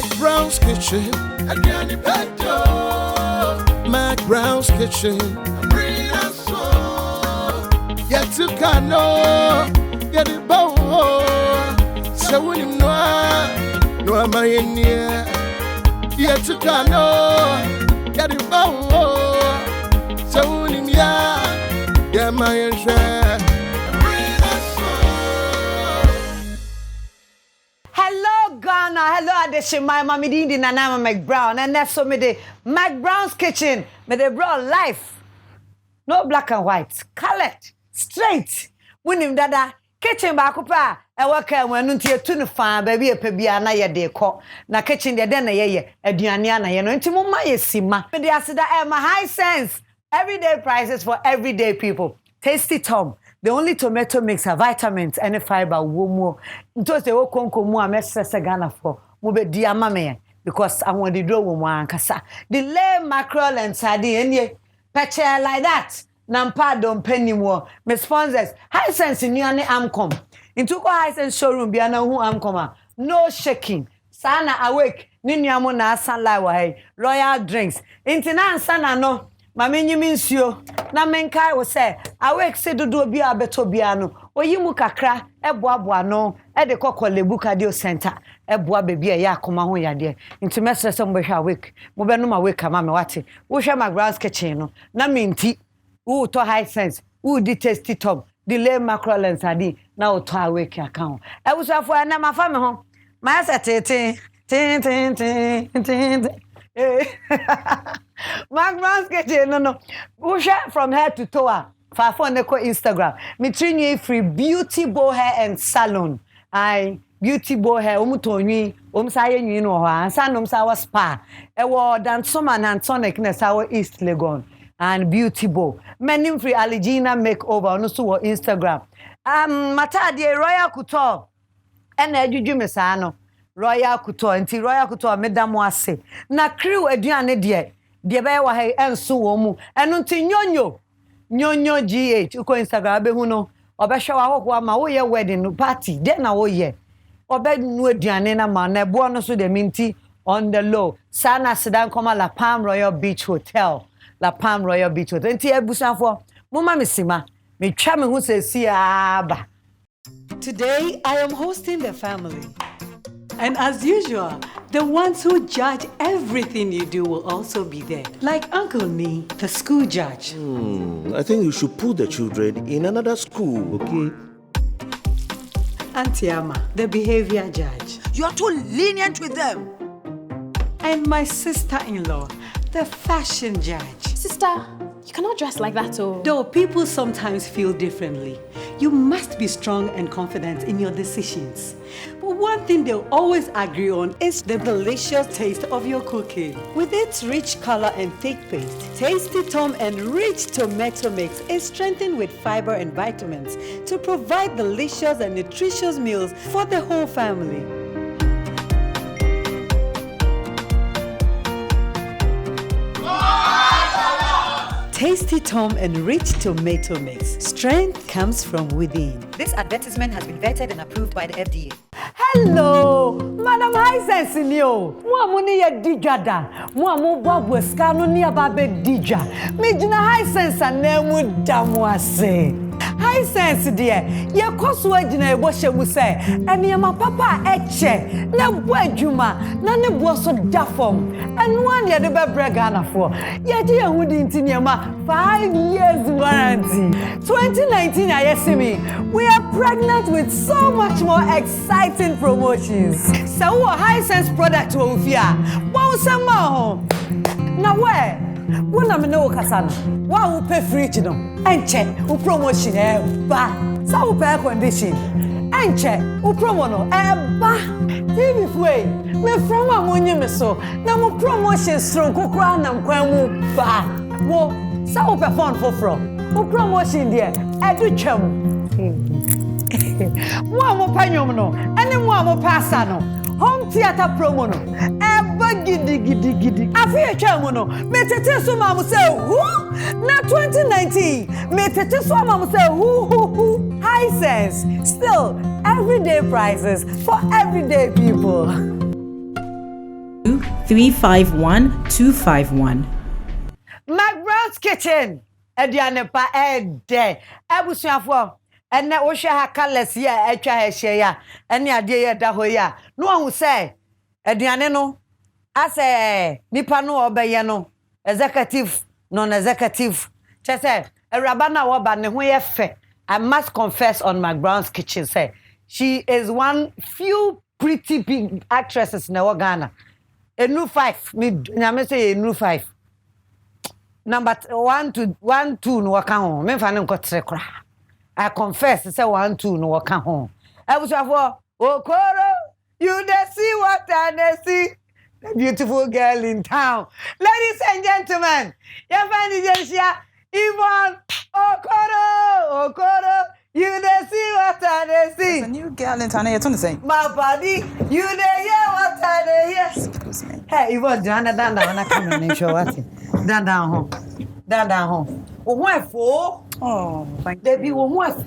McBrown's Kitchen. Adriani Petto. McBrown's Kitchen. Brina so. Yet to cano. Get it bow. So when you know, no am I in here. Yet to cano. Get it bow. So when you know, yeah, my share. Ghana, hello, Adeshima, Mami Dindi, Nana McBrown, and that's so me the McBrown's Kitchen, me the brown life. No black and white, colored, straight. Winning dada, kitchen bakupa, I work when until 25, baby, a pebiana ya de co. Na kitchen the dinner ye, a dianiana, you know, into my sima. But the asida am a high sense. Everyday prices for everyday people. Tasty Tom. The only tomato mix have vitamins and fiber. Womo. Ntos the okonko mu amesese Ghana for. Mo be di amame because I want the draw womo ankasa. The lay mackerel and sardine enye peche like that. Nampa don penny more. Me sponsors high sense in any amcom. Into ko high sense showroom biana hu amcoma. No shaking. Sana awake. Ninyamo na sunlight wa hey. Royal drinks. Intina sana no. Mama means you. Na menkai will say, I wake say do be a beto biano. O yimu kakra, boa no, de coco lebuka dio center, boa baby a yakoma ho yade. Into messes some way awake. Mobenuma wake, mamma wati. We share McBrown's Kitchen. Na minti. Who to high sense. Who detest it top. Delay mackerel and sardine. Now to awake account. I was for a nama family home. My tin. McBrown's Kitchen, no. Push from head to toe. Fafo neko Instagram. Me trini free beauty bow hair and salon. I beauty bow hair. Omutoni. Omsaye nyi no ho. Ansa nom sa wa spa. Ewo Dansoma and tonic na sa wa East Legon. And beauty bow. Menim free Aligina makeover. No so Instagram. Mata de Royal Couture. Ena ejuju me sa no. Royal Couture. Nti Royal Couture medam wase. Na crew aduane de be wa he enso wo mu. Eno nti nyonyo GH uko Instagram be hu no. Obehwe wa hokwa ma wo ye wedding party. De na wo ye. Obe nu aduane na ma na ebo no so de minti on the low. Sana sedan koma La Palm Royal Beach Hotel. La Palm Royal Beach Hotel. Nti ebusanfo mama mesima. Me twa me hu se si aba. Today I am hosting the family. And as usual, the ones who judge everything you do will also be there. Like Uncle Nee, the school judge. I think you should put the children in another school, okay? Auntie Ama, the behavior judge. You are too lenient with them. And my sister-in-law, the fashion judge. Sister, you cannot dress like that, oh. Though people sometimes feel differently, you must be strong and confident in your decisions. But one thing they'll always agree on is the delicious taste of your cooking. With its rich color and thick paste, Tasty Tom and rich tomato mix is strengthened with fiber and vitamins to provide delicious and nutritious meals for the whole family. Tasty Tom and rich tomato mix. Strength comes from within. This advertisement has been vetted and approved by the FDA. Hello, Madam High Sense in you. Muni ya dijada. Mu babu skano ni ababe dija. Me jina High Sense anemu damwase. High Sense dear, ye koso agina ebo hyemu se, enema papa eche, na bo adwuma, na ne bo so dafom. Enu an ye de bebre Ghana for. Ye je yehudi ntinema 5 years warranty. 2019 ayesimi, we are pregnant with so much more exciting promotions. So what High Sense product wo fia? Wo sama ho. Na where? Wona me no kasana. Wa wo pay fridge no. Enche, wo promotion ba. Sa wo pay condition. Enche, wo promo no ba. TV way. Me from amonye me so. Na mo promotion strong kokra na nkwan mu ba. Wo sa wo pay phone for from. Wo promotion there. Edu twam. Mo amo panyom no. Ene mo amo pasa no. Home theater promo no. Gidi. Afi etwa no. Me tete so mamu say who? Na 2019. Me tete so mamu say who. High Sense. Still everyday prices for everyday people. 351-251. McBrown's Kitchen. Ediane pa ede. Ebusuafo. Ene wo hwe ha colors ya atwa ha hye ya. Ene ade ya da ho ya. No hu say ediane no ase nipa no obeye no executive non-executive. Chese Eraba na wo ba ne ho ye fe. I must confess on McBrown's Kitchen say she is one few pretty big actresses in Ghana. Enu 5 me nyame say enu 5. Number 1 to 1 2 no waka ho. Me fa ne nkotre kra. I confess say 1 2 no waka ho. Ebusuafo Okoro, you dey see what I see. The beautiful girl in town. Ladies and gentlemen, your friend is Yvonne Okoro, you dey see what I see. There's a new girl in town. You're trying to say. My body, you dey hear what I hear. Excuse me. Hey, Yvonne, Joanna, down when I come and show what. Down home. Oh, thank They be on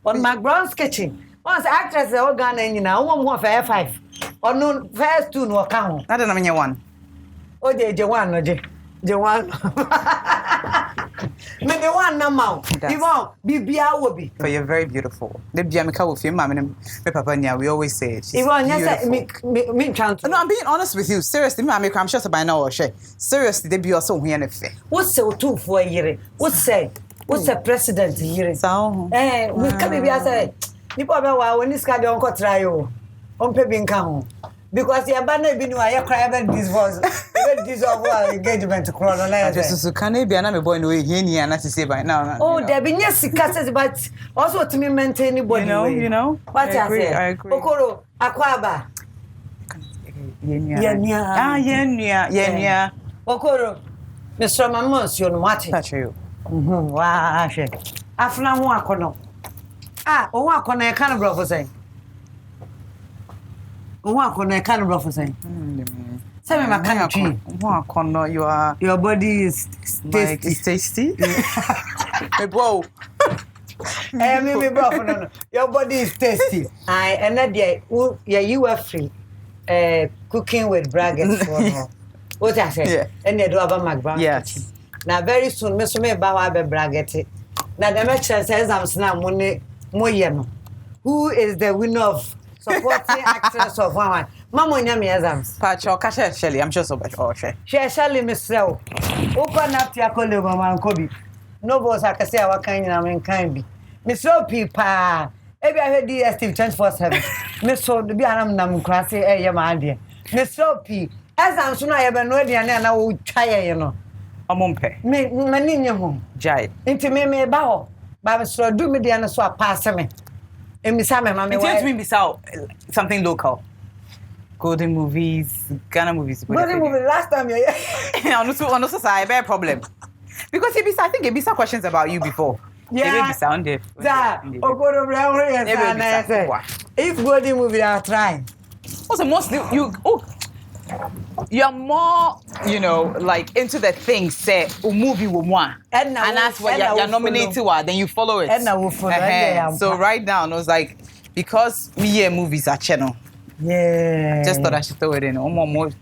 McBrown's Kitchen. Once actress the organ and you know, one for F5. Or no first two no account. I don't know one. Oh, the one, no, the one. Me the one no mount. Yvonne, Bibia will be. But you're very beautiful. The Biamika with your mom and Papa Nia, we always say it. Yvonne, yes, me chance. No, I'm being honest with you. Seriously, I'm sure by now or share. Seriously, they be also here in What's so 2 for a year? What's the president here? So, We can be as a people when this guy don't try you. On pebin come. Because your banner been why cry about this was this of engagement to chronologize. just can be an boy no here and to say by now. Oh, there be yes casses, but also to me maintain anybody. You know. What I agree. Okoro, Akwaba. Yeah. Okoro, Mr. Mamos, you're what? That's you. Wow, Afna ho akono. O ho akono e kan bro for say. O ho akono e kan bro for say. Say me makan tree. Ho akono you are your body is tasty. It's tasty. Me bro. Me bro no. Your body is tasty. And that you are free. Cooking with brackets for no. What I say? Yeah. And they do about McBrown's. Yes. Now very soon, me so me ba wa be bracket. Now the next says exams now money no. Who is the winner of supporting actress of one? Mama nya me exams. Pacho kasha Shelly, I'm sure so much or share. Shelly myself. Open up to your colleague mama Kobe. No boss I can say our kind na men kind be. Me so people. Ebi I heard DSTV 24/7. Me so be anam nam krase ye ma ade. Me so pi. Exams no ye be no aduane na wo twaye no. Omompe. Me mani nye ho. Jai. Inti me ba ho. Ba me so do me dia no so pass me. Emi sa me ma me Tell me out something local. Golden movies, Ghana movies. Golden movie last time yeah. On also say a problem. Because I think he be questions about you before. Yeah. Sounded. Okoro Brown yes. If golden movie I try. Also mostly you're more, like into the things say movie with one. And that's what you're nominated to, then you follow it. And I will follow. So right now, I was like, because me movies are channel. Yeah. Just thought I should throw it in. Okoro,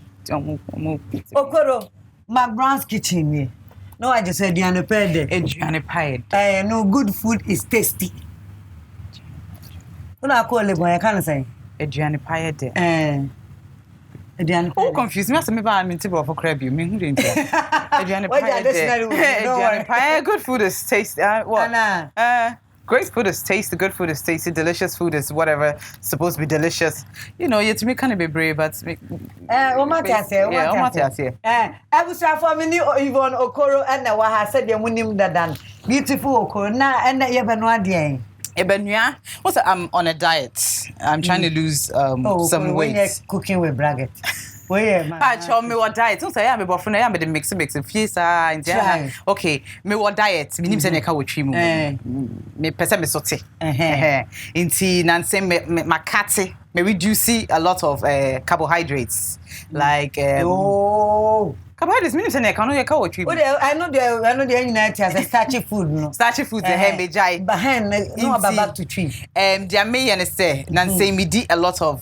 McBrown's Kitchen. No, I just said Adriana Pede. No, good food is tasty. What I call it, I can't say. Adriana Pede. Oh, confused me. I'm in Tibo for crab. You mean who didn't tell? Adriana Pede. Good food is tasty. What? Great food is tasty. Good food is tasty. Delicious food is whatever supposed to be delicious. You to me kind of be brave, but I was for me Yvonne Okoro and I said you munim dadan. Beautiful Okoro na and you have no idea. I'm on a diet. I'm trying to lose some weight. Cooking with bracket. I told me what diet. So say I'm about from the mix okay, me what diet. Me say make a trim. Me pesa me sote. Inti nanse me makate. Me reduce a lot of carbohydrates like carbohydrates mean say I cannot make a trim. I know the United as a starchy food no. Starchy food the me jai. But no back to trim. There may say nanse me di a lot of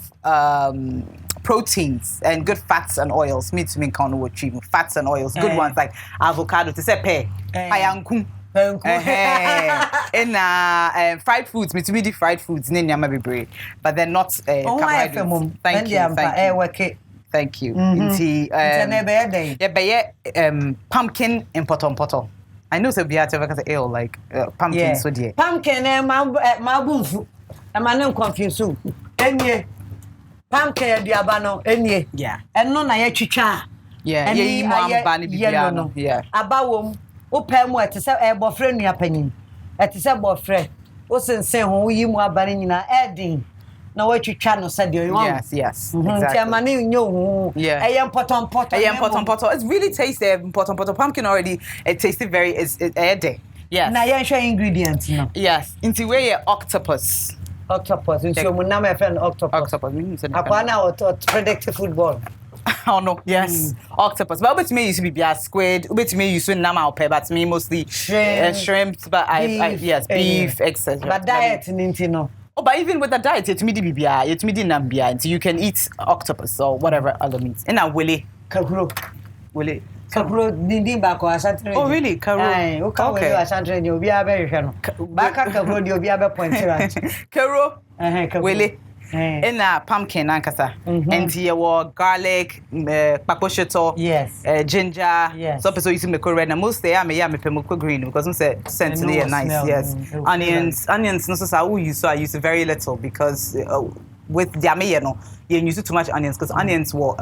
proteins and good fats and oils. Me to me count what treatment. Fats and oils, good ones like avocado. To say pear, payankum. And fried foods, me to me the fried foods, but they're not carbohydrates. Thank you. Thank you. Pumpkin in poto. I know so be at ale like pumpkin so dear. Pumpkin and my boom. I'm not confused. Enye. Pumpkin diabano enye. Yeah. And no na chicha. Yeah. Yeah. Abawom. Open mo ati se e bofre nua panyin. Ati se bofre. O sensen ho yi mu abane nyina edin. Na watwitwa no se de you want. Yes. Exactly. Amane nyo ho. Yeah. Eyem potom. It's really tasty. Potom. Pumpkin already it tasted very it's ede. Yes. Na yen hwe ingredients no. Yes. Into where your octopus. Into mo na my friend octopus. Akwana or predictive football. Oh no, yes. Octopus. But with me used to be squid. With me used to nama pay, but me mostly shrimps, but beef, etc. But diet no. Oh, but even with the diet, it's me bibia, it's me nambia, so you can eat octopus or whatever other meats. And now willy. Kakuro dindin ba ko asante. Oh really? Karo. Okay. Asante ni obi abe hwe no. Baka kakuro di obi abe point right. Karo. Willy. In a pumpkin ankasa. And here were garlic, paposhoto, ginger. Yes. So you see me red and most they are me pemoko green because I'm say sensitive nice. Yes. Onions no so I use very little because with the you use too much onions because onions were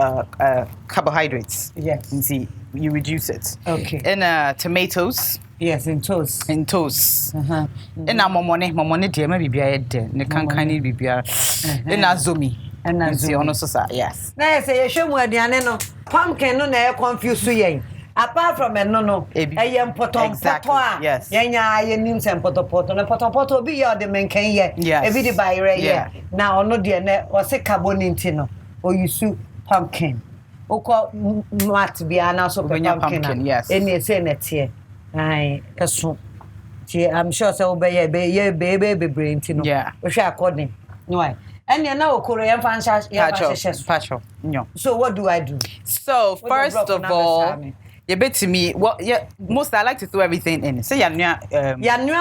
carbohydrates. Yes. And see you reduce it. Okay. And tomatoes. Yes, in toast. In toast. And momone dear maybe be a dead. Ne can be beer. And azumi. And azumi. Yes. Na say you show mo aduane no. Pumpkin no na e confuse you. Apart from no. Eyem potom. Yes. Yenya yenim sem poto. Na poto bi ya de menken ye. Yes. E bi di bayre ye. Na ono de na o se carbonate no. O use pumpkin. O ko mat bia na so pumpkin. Yes. Eni say na tie. Aye, eso. I'm sure so baby brain tino. Yeah. We shall according. No. And you know Korean fans Pacho. No. So what do I do? So first of all, you bet to me most I like to throw everything in. Say yanua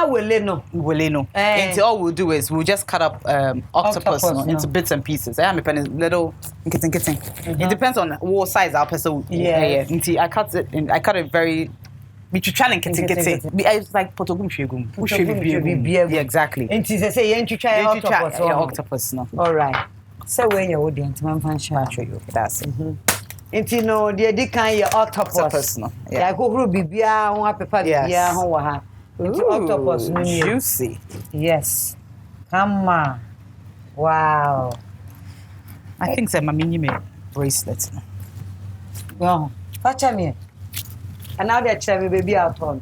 weleno. And all we'll do is we'll just cut up octopus into bits and pieces. I am a little getting. It depends on what size our person. Yeah. I cut it very me try and get it's like potogum shegum. Yeah, exactly. And she say you try octopus no. All right. So when you audience man fan show you. That's it. Enti no de kan your octopus no. Yeah, go huru bibia ho apepa bibia ho wa ha. Enti octopus no juicy. Yes. Come on. Wow. I think say mami me bracelet. Well, facha me. And now they're telling me baby out on.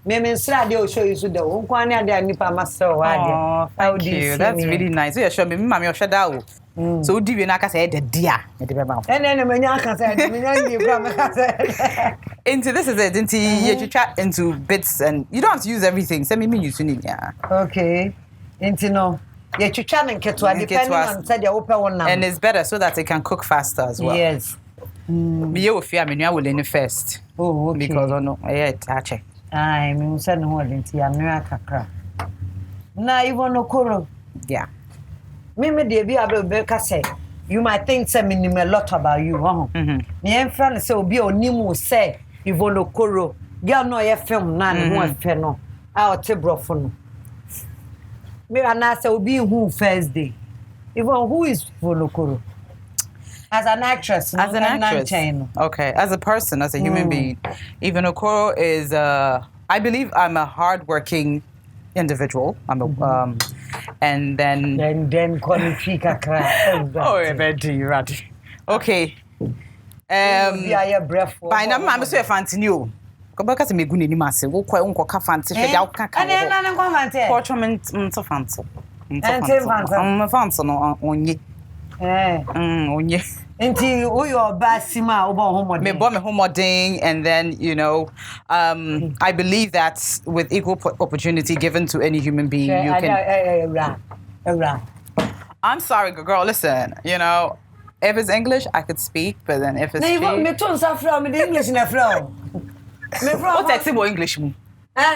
Maybe they will show you so the one day nipa master. Oh, thank you. That's really nice. You show me, mommy, you show that. So do you not say the dear? And then when you can say, into this is it. Into you chat into bits and you don't have to use everything. Send me you need yeah. Okay. Into no. You chat and ketwa depending on say the open one now. And it's better so that it can cook faster as well. Yes. Me you fear me will in first. Oh, okay. Because no, touch it. I mean, send no into your kakra. Na Yvonne Okoro. Yeah. Me dey be able to say. You might think say me a lot about you, Me en friend say obi onimu say Yvonne Okoro. Girl no ye film na no ho afa no. A o te brofo no. Me ana say obi who first day. Yvonne, who is Yvonne Okoro? As an actress. As an actress. Okay. As a person, as a human being. Yvonne Okoro is, I believe I'm a hardworking individual. I'm a, and then... Then qualifica crack. Oh, ready. Okay. By now, I'm so fancy new. Because I'm a good name, I say, we'll quite uncle fancy. And then I'm going to portrait of fancy. I'm a fancy on ye. On ye. Until your basima over me bomb homoding, and then I believe that with equal opportunity given to any human being, you can. I'm sorry, girl. Listen, If it's English, I could speak, but then if it's me too from the English in the flow. Me from what text more English mo?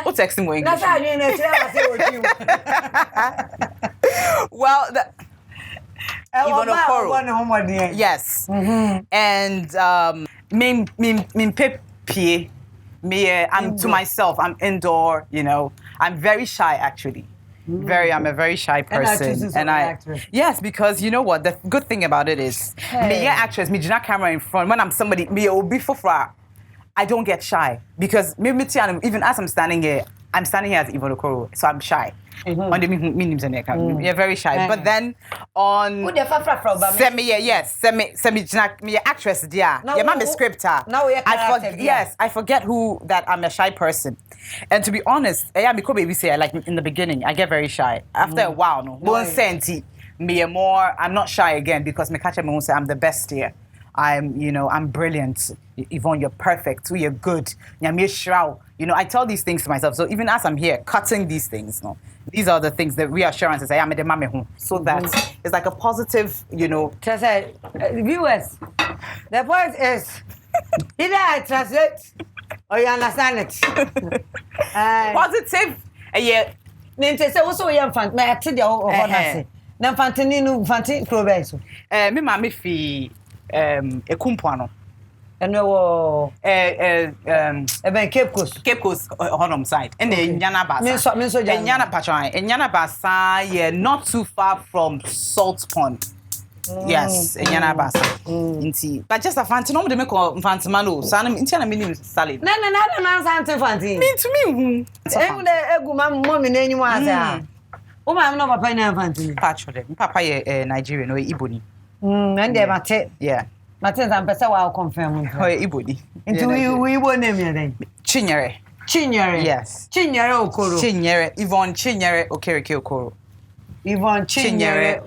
What text more English? That's how you know say Well, Yvonne Okoro. Yes. And I'm to myself. I'm indoor, you know. I'm very shy actually. I'm a very shy person. Yes, because you know what? The good thing about it is me actress, me jina camera in front. When I'm somebody, me obi fofra, I don't get shy. Because even as I'm standing here as Yvonne Okoro, so I'm shy. On the minims and you're very shy. But then on semi actress dear. Your mom is scripter. I forget who that I'm a shy person. And to be honest, baby say like in the beginning, I get very shy. After a while, I'm not shy again because me catch me say I'm the best here. I'm brilliant. Yvonne, you're perfect. You're good. You know, I tell these things to myself. So even as I'm here cutting these things, these are the things, the reassurances I am at the mame. So that it's like a positive, you know. Viewers, the point is either I translate or you understand it. Positive. Yeah. Ninte say also you infant. Me ati dey o say. Na infantini no infanti province. Me mama fi ekumpoano. Eno wo Cape Coast honum side and the Nyana Basa. Nyana Patron, Nyana Basa, yeah, not too far from Salt Pond. Yes, Nyana Basa. Inti. But just a fancy no de me ko fantimano, sanam inti na minim salad. Na santi fanti. Me to me. Egu mommy na enyimu asa. O ma no papa na fanti. Papa ye Nigerian or Iboni. And they mate. Yeah. Martin and Pesa will confirm. Oh, Ibodi. Into we won't name you then. Chinyere. Yes. Chinyere Okoro. Yvonne Chinyere Okoro. Yvonne Chinyere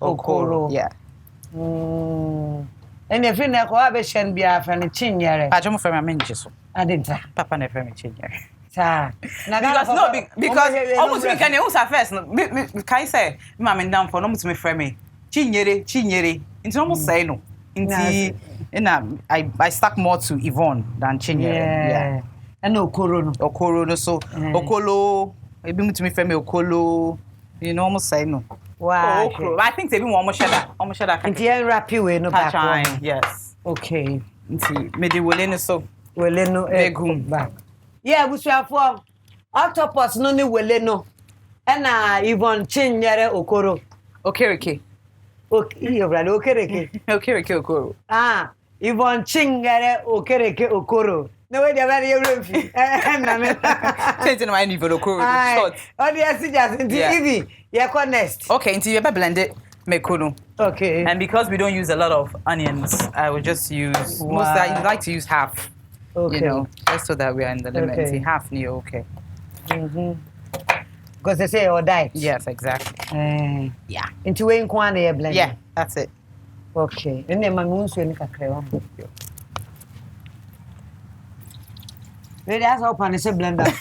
Okoro. Yeah. And if you never have a shen be a friend Chinyere. I don't from a minjiso. I didn't. Papa never me Chinyere. Because almost we can use our first. Can I say, Mamma down for almost me frame. Chinyere. It's almost say no. I stuck more to Yvonne than Chinyere. Yeah. And Okoro so Okolo, maybe to me friend Okolo, you know almost say no. Wow. I think they be almost share that. It's a rap you no back. Yes. Okay. See, me the weleno so. Weleno back. Yeah, we shall for octopus no ni weleno. And Yvonne Chinyere Okoro. Okay. Okay, you're right. Okay. Okoro. Yvonne Chinyere Okoro. No way, they're very rough. Change my Yvonne Okoro. Short. Oh, yes, just into Evie. Yeah, next. Okay, until you ever blend it, mekuno. Okay. And because we don't use a lot of onions, I will just use most that you like to use half. Okay. You know, just so that we are in the limit. See, half new, okay. Because they say or die. Yes, exactly. Yeah. Into way in Kwane blend. Yeah, that's it. Okay. And then my moon swing kakrewa. Ready as open is a blender.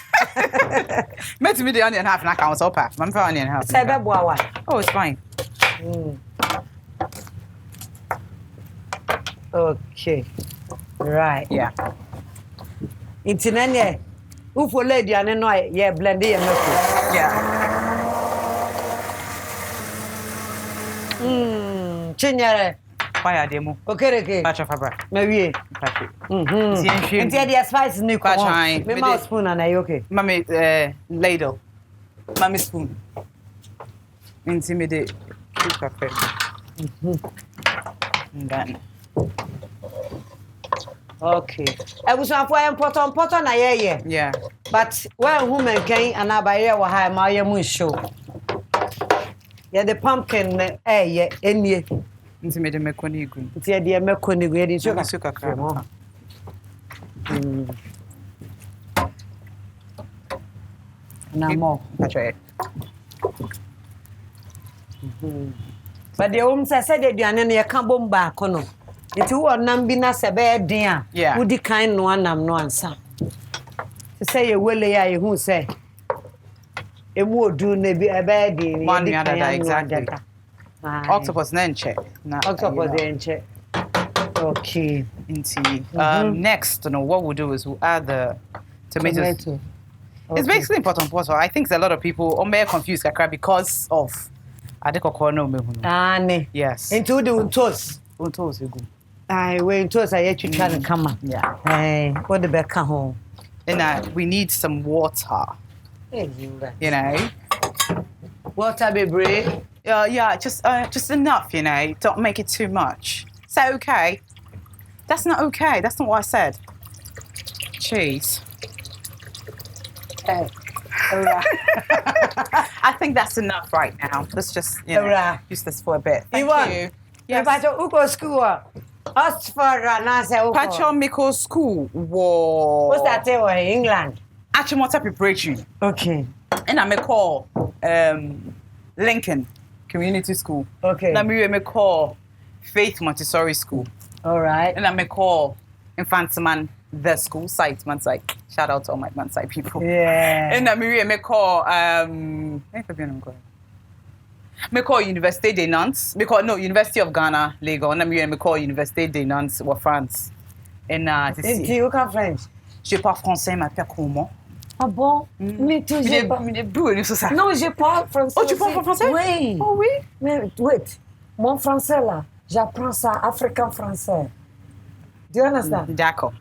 Met me the onion half and I can't stop half. I'm for onion half. Say that boy. Oh, it's fine. Okay. Right. Yeah. Into nene. Who for lady and no yeah blend it. Yeah. Chinyere. Why are they more? Okay. Patch of fabric. Maybe. And the spice new patch. Me mouse spoon and I okay. Mommy ladle. Mommy spoon. Intimidate. Cafe. And then. Okay. I was on for important na yeah. Yeah. But when women can and I buy your high my moon show. Yeah, the pumpkin yeah, any. Intimidate mekonigu. It's the mekonigu the sugar cream. Na more. That's right. But the home said the aduane na yeka bom ba kono. Enti wo nam bi na se be den a wodi kan no anam no ansa. Se say ye wele ya ye hu say emu odu na bi ebe di one other exactly. Octopus nenche. Octopus nenche. Okay. Next, what we'll do is we'll add the tomatoes. Tomato. It's basically important. I think a lot of people are confused because of ne. Yes. Into the toast. Toast you go. I went toast. I had to try to come. Yeah. Hey, what the back home? And we need some water. Water, baby. Yeah, just enough. Don't make it too much. Is that okay? That's not okay. That's not what I said. Cheese. I think that's enough right now. Let's just use this for a bit. Thank you. Yes. Pacho school. Oxford Pacho Miko School. Whoa. What's that in England? Achimota Preparatory. Okay. And I call Lincoln Community School. Okay. And I call Faith Montessori School. All right. And I call Infantsman the school site. Shout out to all my man site people. Yeah. And I call Université des Nantes. University of Ghana, Lagos. And I call Université des Nantes or France. And you can French? Je parle français, je m'appelle comment? Ah bon? Mais tu Non, je parle français. Oh, tu parles français? Oui. Oh oui? Mais wait, mon français là, j'apprends ça africain français. Do you understand? D'accord.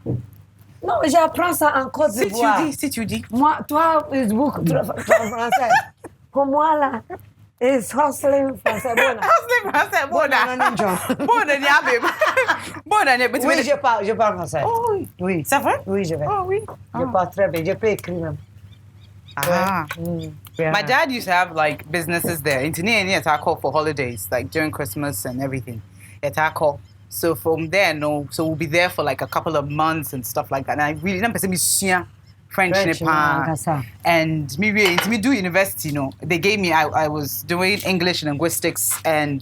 Non, j'apprends ça en Côte d'Ivoire. Si tu dis. Moi, toi, Facebook, français. Pour moi là, it's hustling français. Hustling français, bon. Oui, je parle français. Oh, oui. C'est vrai? Oui, je vais. Oh oui. Je parle très bien. Je peux écrire même. Yeah. My dad used to have businesses there. In Tanzania, it's call for holidays, during Christmas and everything. It's call. So from there, so we'll be there for a couple of months and stuff like that. And I really don't French and me do university. They gave me. I was doing English, linguistics, and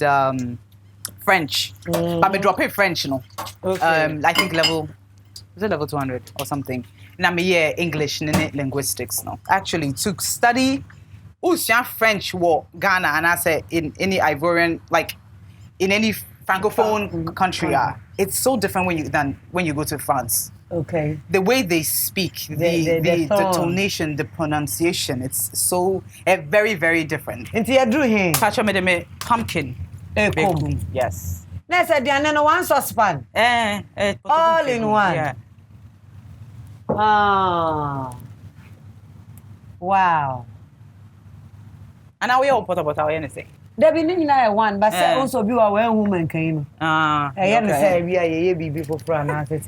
French. But I dropped French. Okay. I think level 200 or something. And I'm a English and linguistics. Actually to study French war Ghana and I say in any Ivorian in any Francophone country. It's so different than when you go to France. Okay. The way they speak, the tonation, the pronunciation, it's so very, very different. Into your drew here. Pumpkin. Yes. Let's say the one saucepan. All in one. Yeah. Wow. And now we all put about anything. There be one, but say also be a woman came. I say we are baby for pronounce.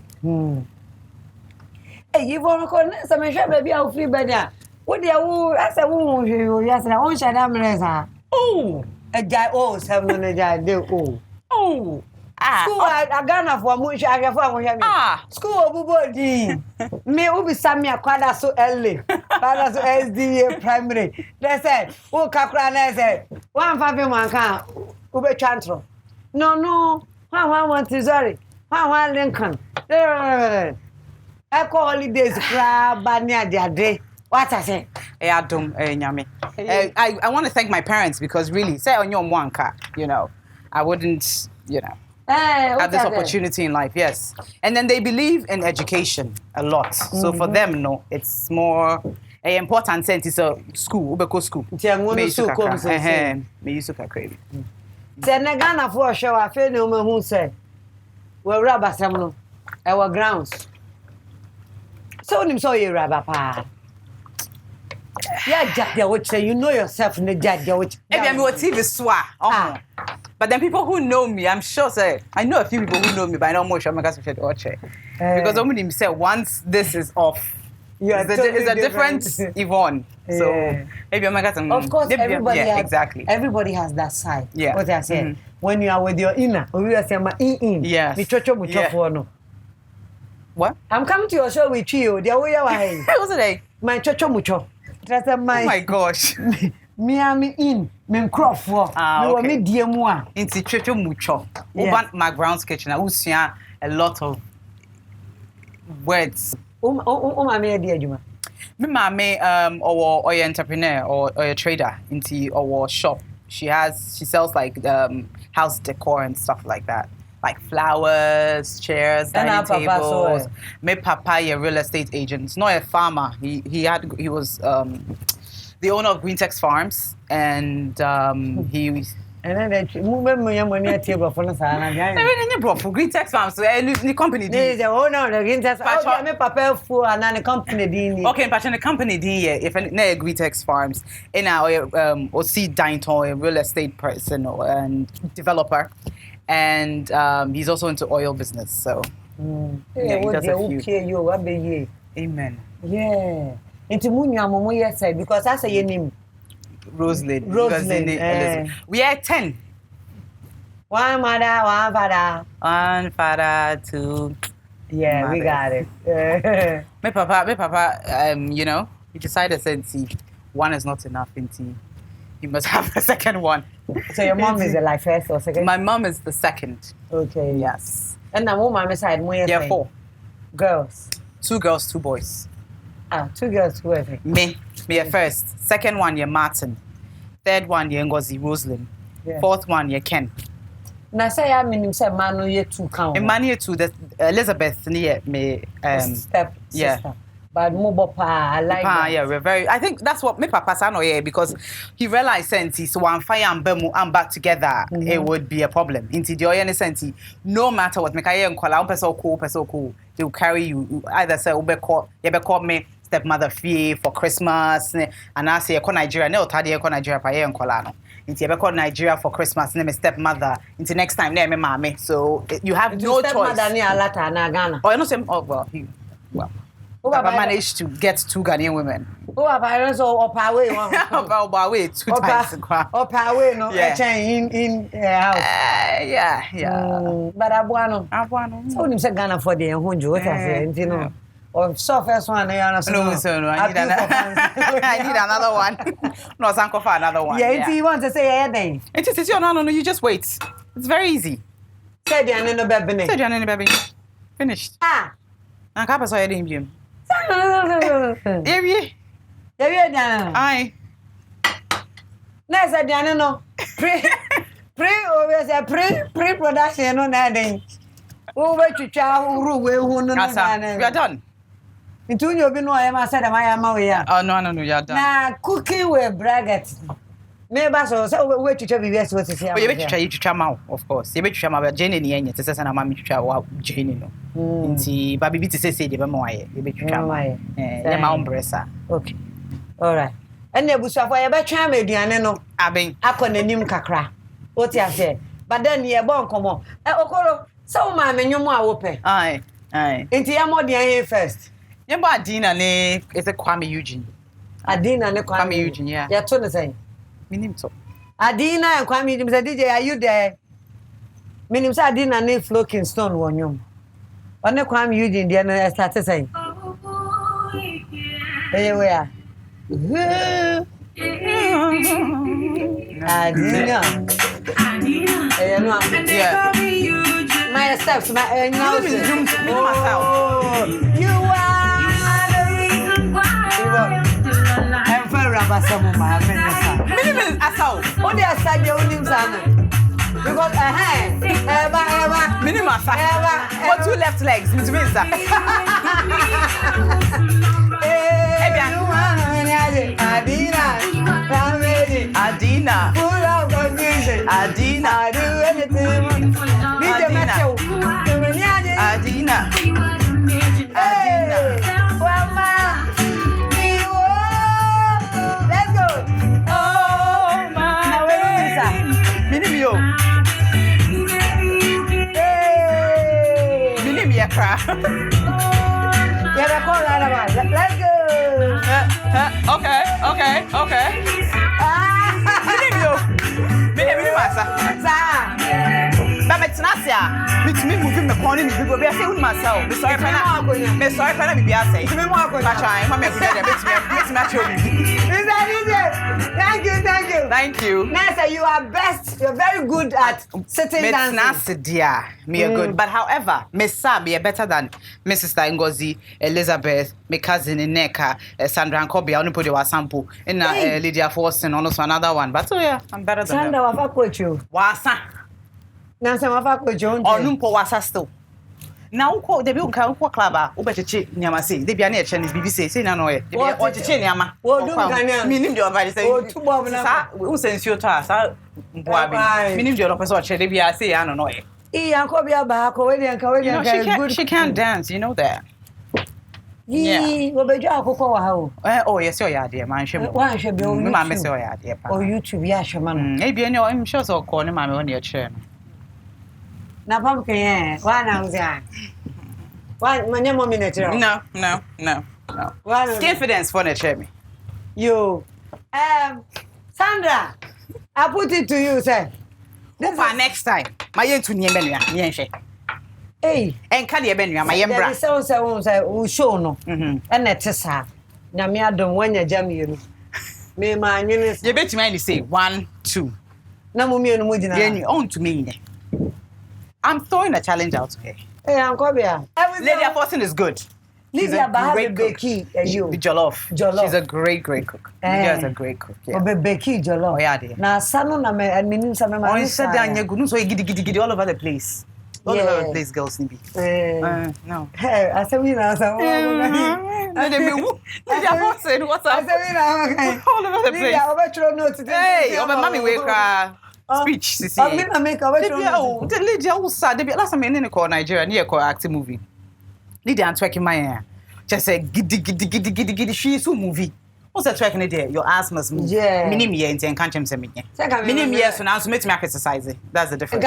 Hey, you want to call some baby out free better. What they are, I said, yes, and I want Shadam. Oh, a guy, 7 a guy, oh. School I Ghana for much I have for school body. Me will be Samia Quada so early. Quada so SDA primary. They said, oh Kakran said, 151 can Ube Chantro. No, I want to sorry. I Lincoln. Echo holidays crab banya day. What I say? I want to thank my parents because really, say on your one car, I wouldn't, have this opportunity in life, yes. And then they believe in education a lot. So for them, it's more important sense. It's a school, Ubeko school. Me used to crazy. Ghana for show. I feel no man who say, well, rubber some our grounds. So him so you rubber pa. Yeah, Jack, which say you know yourself in the Jack, which. Maybe I'm what TV swa. But then people who know me, I'm sure say I know a few people who know me, but I know more sure because somebody said once this is off, it's a different Yvonne. So maybe I'm of course, everybody has, exactly. Everybody has that side. Yeah. What I said when you are with your inner, or you are saying my in. Yes. What? I'm coming to your show with you. The way you are. What's it? My chocho mucho. That's my. Oh my gosh. Me in. Me crop for. Me dear moi. Into chocho mucho. Oban McBrown's kitchen. I will see a lot of words. My dear Juma. Me mame or entrepreneur or a trader into our shop she sells like house decor and stuff like that. Like flowers, chairs, dining tables. My papa a real estate agent, not a farmer. He was the owner of Greentex Farms, and he. And then movement money table for us. For Greentex Farms, the company. The owner of the Greentex. My papa for another company. Okay, but the company if ne Greentex Farms, in our or see Dinton, a real estate person and developer. And he's also into oil business, so yeah, he does a few. Amen. Yeah. Into Munya Momo yesterday because I say your name. Rosalind. Rosalind. We are 10. One mother, one father. One father, two. Yeah, mothers. we got it. My papa, you know, he decided since one is not enough, he must have a second one. So your mom is the like first or second? My mom is the second. Okay. Yes. And now mom side, yeah, 4 girls. 2 girls, 2 boys. 2 girls, 2 boys. Me first. Second one, you're Martin. Third one, you're Ngozi Rosalind. Yeah. 4th one, you're Ken. Now say I mean say Manu ye 2 count. Manu ye 2. Elizabeth me step yeah. Sister. But Mobo pa, I like that. Yeah, we're very. I think that's what my papa said because he realized since so one fire and bemu and back together, it would be a problem. Into the oil sense, no matter what, make I and call out person cool, they will carry you. Either say you be call me stepmother fee for Christmas, and I say I Nigeria, no, Tadi I Nigeria pa and call into you be call Nigeria for Christmas, name stepmother. Into next time, name me mommy. So you have no choice. Stepmother near Lata na Ghana. Oh, you know same. Oh well. Papa managed to get 2 Ghanaian women. Oh, I so Opaway one. Opaway 2 times. Opaway no, in house. Yeah. But Abuano. So you say Ghana for the Hunju, what I say, you know. Or so first one, I need another one. No, Sanko for another one. Yeah, you want to say anything. It is no, you just wait. It's very easy. Say the no baby. Finished. Ah. And Kappa saw your name, Jim. Yeah. Aye. Nice idea, no. Pre-production, no, nothing. Over to chow, we are done. Into you be no, I said, I am away. Oh, no, you're done. Now, cooking with braggart. Maybe so, wait to tell me, yes, what to say. You bet you try out, of course. You bet you try about Jane in the end, it's a son of mammy to try out Jane. Inti, Baby to say, the Bemoy, you bet you try my umbrella. Okay. All right. And there was a fire by Chamber, Diana. I mean, I couldn't name Kakra. What you say? But then you're born, come on. Okoro, so my menu more open. Aye. Into your more dear first. Your bad dinner, it's a Kwame Eugene. Adina, Kwame Eugene, yeah. You're trying to say. Minim so. Adina and Kwame Eugene said, DJ, are you there? Minim said Adina ne floating stone one you. On the Kwame Eugene, the other started saying. There we are. Adina. Yeah. My steps, my nose. You are the reason why. I'm very rubber some of my Minimum assault. Only a side your own son. Because ever. Minimum assault. What 2 left legs? Which means that. Adina. Full of confusion. Adina. I do anything. Adina. Well, ma. Let's go. Oh, my. Now, where is that? Minimum. Minimum, yeah, cry. Yeah, call that about. Let's go. Okay. Minimum, sir. But Betnasia, with me moving the corner, people be saying myself. Sorry, be say. Thank you. Nasa, you are best. You're very good at sitting down. Nasa, dear, me are good. But however, Miss Sabi are better than Mrs. Ngozi, Elizabeth, my cousin in Neka, Sandra and Kobe. I only put your sample in Lydia Forsten, also another one. But oh yeah, I'm better than Sandra, what with you? Wasa. Nasa, what with you? Or Numpo Wasa still. Now, the bill can walk club, Ubechi, Yamasi, the Bianet Chinese BBC, say no, what the Chinyama, meaning your body say, who sends your task? Meaning your officer, Chedibia, say, I don't know. She can't dance, you know that. Oh, yes, your dear, man. Why should be on my miss your idea? Oh, YouTube, yes, man. Maybe I know I'm sure so calling my own your chair. Na pumpkin, one house. One, my name minute. No. Confidence for the chair. You, Sandra, I put it to you, sir. This is next time. My yen to Niemenia, Yenche. Hey, and Kalia Benia, my embra. So, show no. And that is her. Namia don't want your jammy. Me, my news. You bet me say 1, 2. No, me and Mudina. Then you own to me. I'm throwing a challenge out to her. Hey, Uncle Bia. Lydia Forsten is good. Lydia Bahabi Becky, you. Jollof. She's a great cook. Lydia is a great cook. Yeah. Becky Jollof. Oh, yeah, dear. Now, son, I'm a minute. Oh, you said down your good, so you giddy all over the place. All over the place, girls, Nibi. No. Hey, I said, we know. Lydia Forsten, what's up? I said, we know. All over the place. Lydia, I'll bet you don't know today. Hey, over mommy, we cry. Speech, Sissy. I'm going to make a way. The Lydia who said, last time in Nigeria, near a acting movie. Lydia and twerking my hair. Just say, giddy. She's so movie. What's that twerking it there? Your ass must move. Yeah. Minim year and can't change me. Minim years, so now to make me exercise. That's the difference.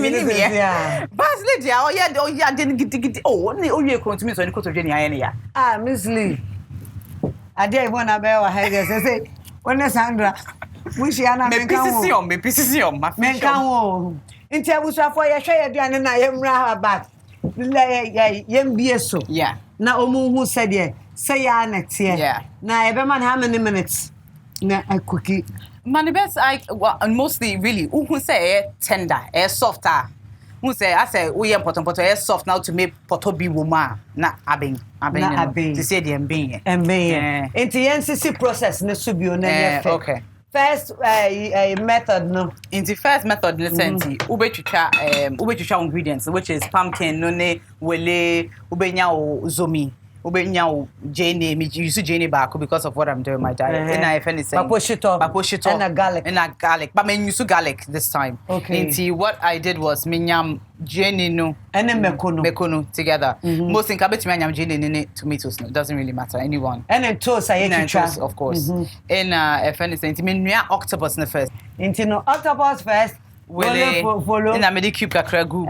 Minim year. But Lydia, oh, yeah, didn't giddy. Oh, you're going to me, so you could have been here. Ah, Miss Lee. I dare want to bear a head. I say, when Sandra. Wish you are me pieces on my men can until we saw for your share and I am back. Yem be so. Yeah. Now, who said, yeah, say ya next year. Yeah. Now, every man, how many minutes? Now, a cookie. Man, the best mostly really who say tender, softer. Who say I say we important but soft now to make potobi woman na abin to say the being into NCC process na subio na okay. First method no. In the first method, listen to ubechucha ingredients, which is pumpkin, nune, wele, ubenya zomi, ubenya jene. Me use jene back because of what I'm doing my diet. And I find paposhito, and a garlic. But me use garlic this time. Okay. Into what I did was minyam jene no and then mekono together. Most thing kabet minyam jene nene tomatoes. No, doesn't really matter. Anyone. And then toast toast, of course. And if anything, me octopus in the first. Into no octopus first. Follow. And I made cube kakra gu.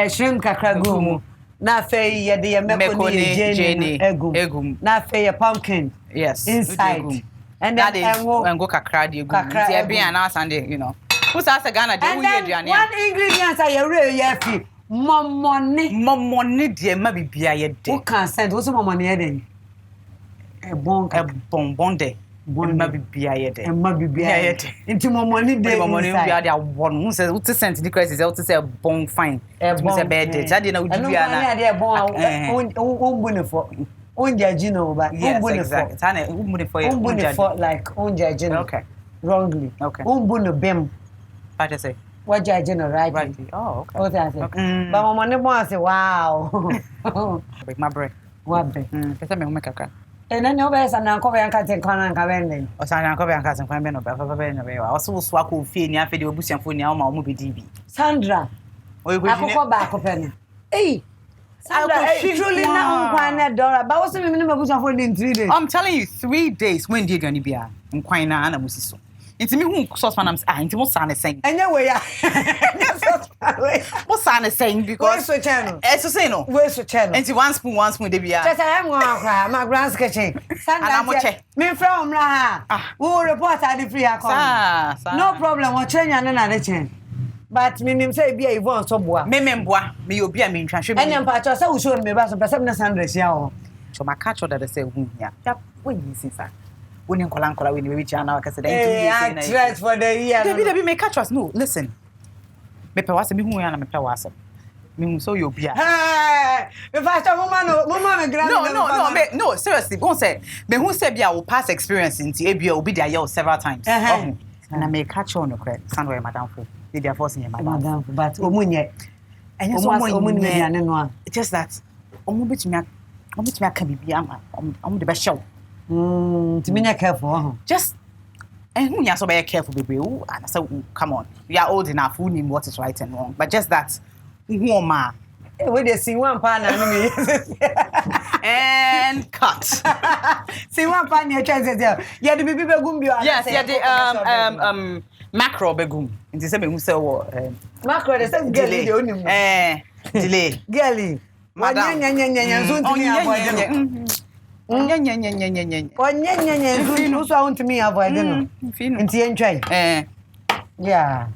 Shrimp kakra gu. Na fe ye de mekoni jene egum. Na fe ye pumpkin. Yes. Inside. And then and go kakra de egum. Ti be an Sunday, you know. Who's asked Ghana de we aduane. One ingredient are you yafi. Momoni de ma bibia ye de. Who can send what's momoni ye den? E bon de. Ma bibia ye de. E ma bibia ye de. Into momoni de. Momoni we are there one. Who says what to send the crisis out to say bon fine. It was a bad day. That didn't we na. No dey bon unbune for. Unja jino ba. Unbune for. Tane unbune for. Unbune for like unja jino. Okay. Wrongly. Okay. Unbune bem. What to say? What judging right? Oh, okay. What I say? But my money boy say, wow. Break my break. What break? Pesa me make kakra. And then you better na ko be anka ten kwan anka benden. O sa na ko be anka ten kwan be no be no be. O so so akọ fie ni afede obusianfo ni ma o mo be dibi. Sandra. O go akọ ba akọ pe na. Eh. Sandra, truly na nkwan na dora. Ba wo se me no obusianfo ni 3 days. I'm telling you 3 days when dey aduane bia. Nkwan na ana musiso. Inti me hu sauce fan am inti mo sa na sen. Enye we ya. Mo sa na sen because we so channel. So say no. We so channel. Inti one spoon dey bia. Just I am go akwa McBrown's kitchen. Sandra. Me from ha. We will report at the free account. No problem. We change na na the chain. But minim say be Yvonne so boa. Me memboa, me obi a me ntwahwe me. Ene mpacho say wo show me ba so pese me Sandra hia ho. So my catch that they say hu hia. Ya when you see sir. When nkola we reach na waka say Hey, actress for the year. Debi me catch us no. Listen. Me pe wase me hu ya na me pe wase. Me hu so you obi a. Hey, me fast mama me grand. No, seriously. Go say me hu say bia wo past experience nti e bia obi dia several times. And I may catch on okay. Sandra madam for. They are forcing him madam but omunye. And omunye no. It's just that omo betumi aka bibia ama omo de be show. To be careful. Just and who you so be careful baby. And I say come on. We are old enough who know what is right and wrong. But just that woman we dey see one pan and cut. See one pan you try say yeah the baby begum bio. Yes, yeah the macro begum. It is say me who say macro dey say girl dey onim. Delay. Girl. Madam. Nya so ntimi avoid. Nya so so ntimi avoid no. Nti entwai. Yeah.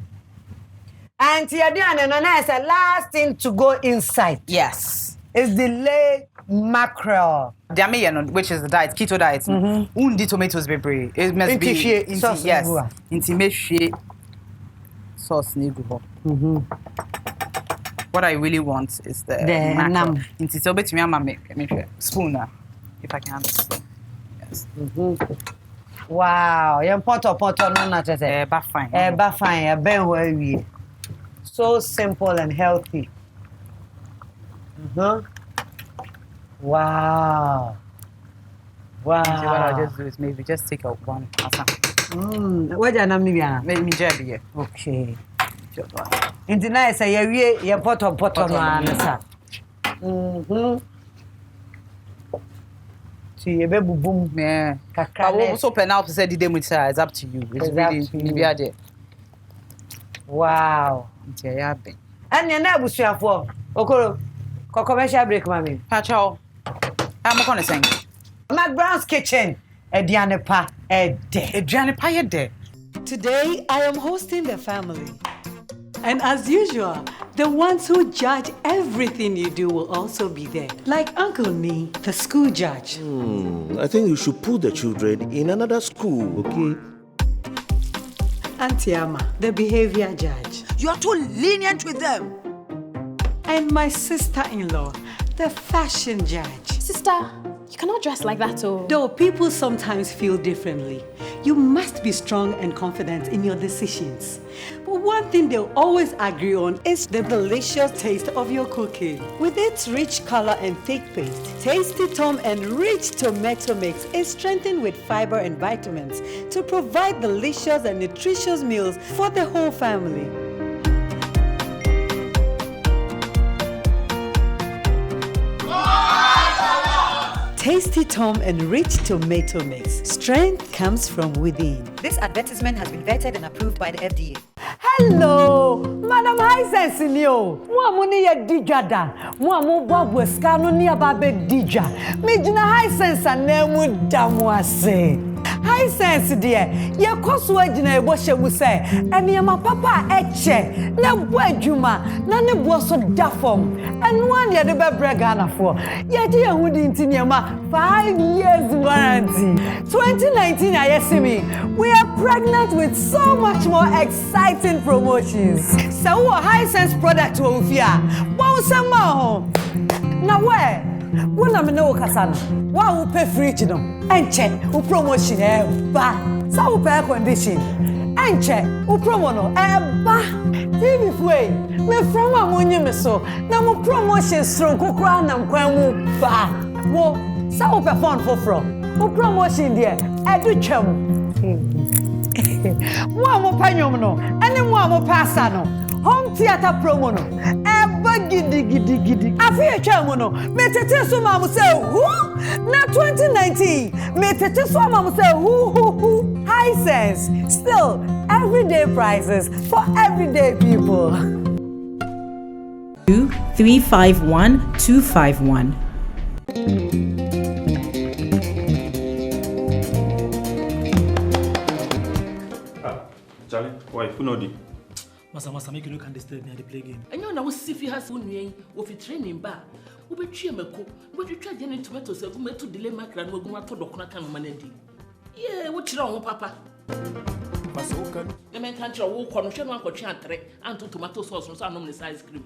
And Tiadiane no na is the last thing to go inside. Yes. It's the lay mackerel. Diame which is the diet, keto diet. Undi tomatoes bebre. It must be yes. Inti me sauce ni go. What I really want is the mackerel. Inti so betimi ama me spoon if I can have it. Yes. Wow, you pot no na say. Ba fine. Ba fine, ben ho awie. So simple and healthy. Wow. Wow. What I'll just do is maybe just take out one. What you name bia? Me jabi. Okay. Inti na say ye wie ye pot no ansa. See ye be bubum me. Kakra. Also penal say the dem it's up to you. It's really be there. Wow. Yeah, be. And you na busuafo. Okoro. Commercial break mami. Pacho. I'm going to sing. McBrown's kitchen. Ediane pa ede. Today, I am hosting the family. And as usual, the ones who judge everything you do will also be there. Like Uncle Nee, the school judge. I think you should put the children in another school, okay? Auntie Ama, the behavior judge. You are too lenient with them. And my sister-in-law, the fashion judge. Sister, you cannot dress like that, oh. Though people sometimes feel differently, you must be strong and confident in your decisions. But one thing they'll always agree on is the delicious taste of your cooking. With its rich color and thick paste, Tasty Tom and rich tomato mix is strengthened with fiber and vitamins to provide delicious and nutritious meals for the whole family. Tasty Tom and rich tomato mix. Strength comes from within. This advertisement has been vetted and approved by the FDA. Hello, Madam Hisense ni o. Mo amuni ye dija da. Mo amu bobo skanu ni ababe dija. Me jina Hisense anemu damu ase. Hisense die, ye koso agina ebo hye mu se, enema papa eche, na bo adwuma, na ne bo so dafom. Enu an ye de be brega na fo. Ye je yehudi ntinema 5 years warranty. 2019 ayesimi, we are pregnant with so much more exciting promotions. So what Hisense product wo fia? Wo sama ho. Na where? When I'm no kasana, why will pay free to them? And check who promotion ba. So pay condition. And check who promo no ba. TV way. Me from amunye me so. Na mo promotion strong kokra na nkwanmu ba. Wo so pay phone for from. Who promotion there? Edu twam. Mo amo panyom no. Ene mo amo pasa no. Home theater promo no. Gidi. Afi etwa no. Me tete so ma mo say who? Na 2019. Me tete so ma mo say who. Hisense. Still everyday prices for everyday people. 2351251. Charlie, why? Who know the? Masa, make you no can disturb me at the play game. And you know, if you have one of your training bar, who be cheer me cook, but you try getting tomatoes, so go to delay my grand, we'll go to Doctor Manedi. Yeah, what you know, Papa? Masokan. The man can't walk on a one chantre and to tomato sauce or some ice cream.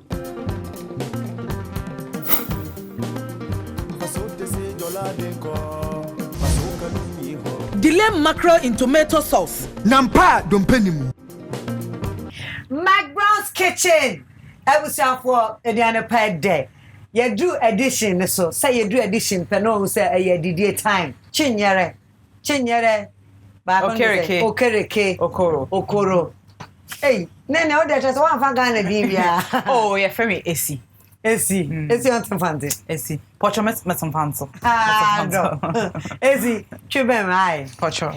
Delay mackerel in tomato sauce. Nampa dompenimu. McBrown's kitchen. Ebusia for Ediana per day. You do edition so say you do edition no say a didi time. Chinyere. Okereke. Okoro. Hey, nene o de just one fa Ghana bibia. Oh, yeah, for me AC. AC on fancy. AC. Pocho metom fanso. No. AC, chube mai. Pocho,